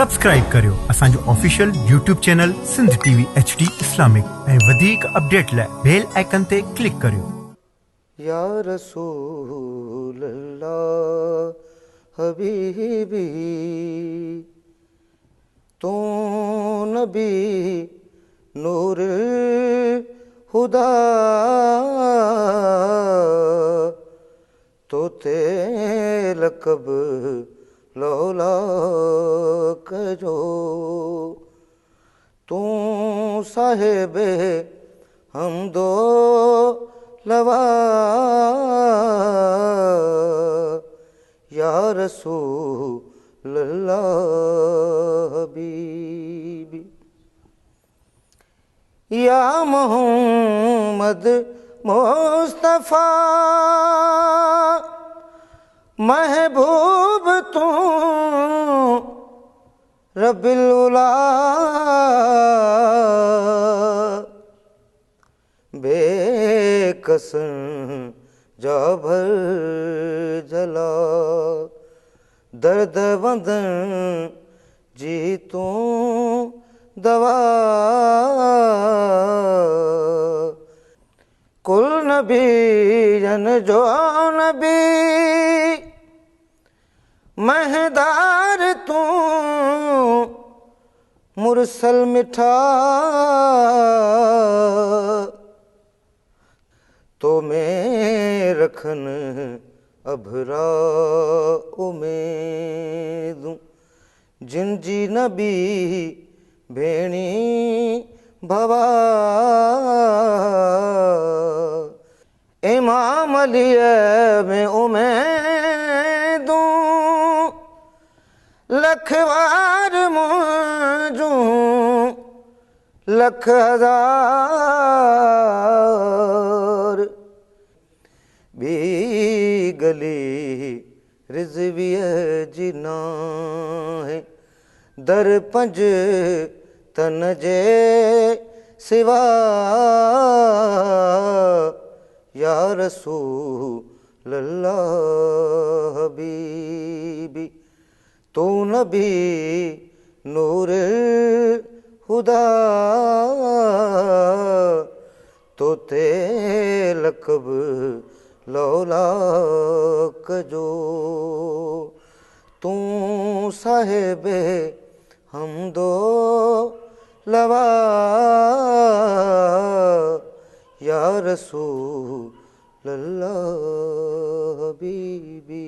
Subscribe करियो असांजो official YouTube channel Sindh TV HD Islamic ऐं वधीक अपडेट लाइ बेल आइकन ते क्लिक करियो। या रसूल अल्लाह हबीबी तू नबी नूर खुदा तो ते लक़ब लौला कजो तू साहिबे हमदो लवा या रसूल अल्लाह हबीबी या मोहम्मद मुस्तफ़ा महबूब तू रब्बिल उला बेकसन जा भर जला दर्द वंदन जी तू दवा कुल नबी जन जो नबी महदार तू मुरसल मिठा तो मैं रखन अभरा उमेदूं जिनजी नबी भेणी भवा इमाम अली में उमेदूं लखवार मुझूं लख हजार बी गली रिज़विय जी नाहे दर पंज तन जे सिवा या रसूल अल्लाह हबीबी तू नबी नूर खुदा तो ते लक़ब लौला कजो तू साहिबे हमदो लवा या रसूल अल्लाह हबीबी।